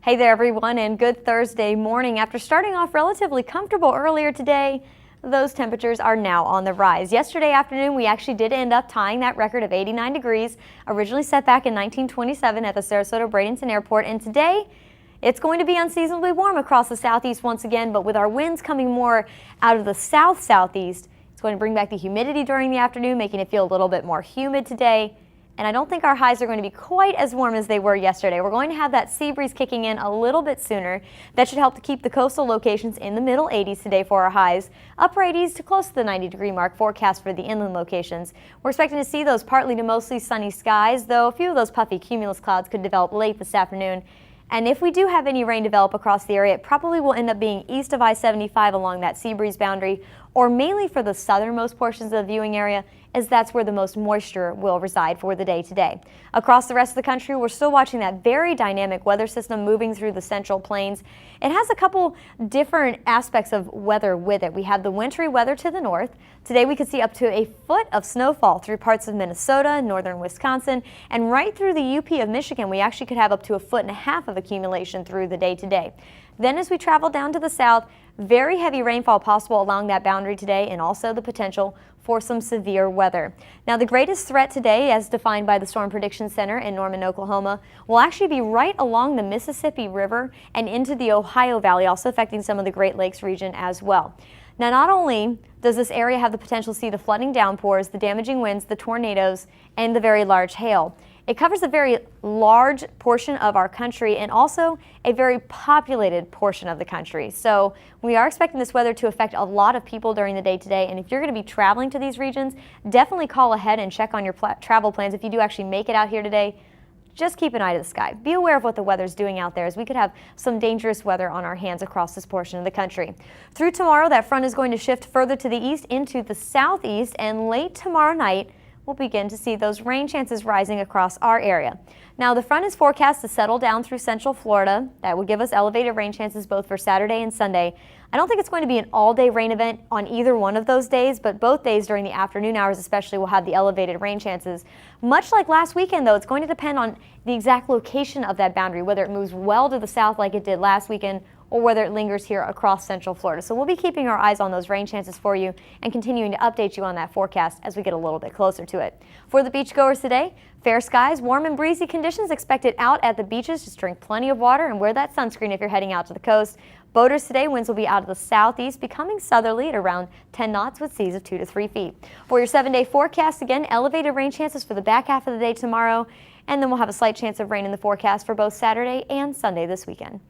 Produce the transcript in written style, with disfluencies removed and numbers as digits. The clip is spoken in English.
Hey there everyone, and good Thursday morning. After starting off relatively comfortable earlier today, those temperatures are now on the rise. Yesterday afternoon, we actually did end up tying that record of 89 degrees, originally set back in 1927 at the Sarasota-Bradenton Airport, and today it's going to be unseasonably warm across the southeast once again, but with our winds coming more out of the south-southeast, it's going to bring back the humidity during the afternoon, making it feel a little bit more humid today. And I don't think our highs are going to be quite as warm as they were yesterday. We're going to have that sea breeze kicking in a little bit sooner. That should help to keep the coastal locations in the middle 80s today for our highs. Upper 80s to close to the 90-degree mark forecast for the inland locations. We're expecting to see those partly to mostly sunny skies, though a few of those puffy cumulus clouds could develop late this afternoon. And if we do have any rain develop across the area, it probably will end up being east of I-75 along that sea breeze boundary, or mainly for the southernmost portions of the viewing area, as that's where the most moisture will reside for the day today. Across the rest of the country, we're still watching that very dynamic weather system moving through the central plains. It has a couple different aspects of weather with it. We have the wintry weather to the north. Today we could see up to a foot of snowfall through parts of Minnesota, northern Wisconsin, and right through the UP of Michigan. We actually could have up to a foot and a half of accumulation through the day today. Then as we travel down to the south, very heavy rainfall possible along that boundary today, and also the potential for some severe weather. Now, the greatest threat today, as defined by the Storm Prediction Center in Norman, Oklahoma, will actually be right along the Mississippi River and into the Ohio Valley, also affecting some of the Great Lakes region as well. Now, not only does this area have the potential to see the flooding downpours, the damaging winds, the tornadoes, and the very large hail, it covers a very large portion of our country and also a very populated portion of the country. So we are expecting this weather to affect a lot of people during the day today. And if you're going to be traveling to these regions, definitely call ahead and check on your travel plans. If you do actually make it out here today, just keep an eye to the sky. Be aware of what the weather's doing out there, as we could have some dangerous weather on our hands across this portion of the country. Through tomorrow, that front is going to shift further to the east into the southeast, and late tomorrow night, we'll begin to see those rain chances rising across our area. Now, the front is forecast to settle down through central Florida. That will give us elevated rain chances both for Saturday and Sunday. I don't think it's going to be an all-day rain event on either one of those days, but both days during the afternoon hours especially will have the elevated rain chances. Much like last weekend, though, it's going to depend on the exact location of that boundary, whether it moves well to the south like it did last weekend, or whether it lingers here across central Florida. So we'll be keeping our eyes on those rain chances for you and continuing to update you on that forecast as we get a little bit closer to it. For the beachgoers today, fair skies, warm and breezy conditions expected out at the beaches. Just drink plenty of water and wear that sunscreen if you're heading out to the coast. Boaters today, winds will be out of the southeast, becoming southerly at around 10 knots with seas of 2 to 3 feet. For your 7-day forecast, again, elevated rain chances for the back half of the day tomorrow, and then we'll have a slight chance of rain in the forecast for both Saturday and Sunday this weekend.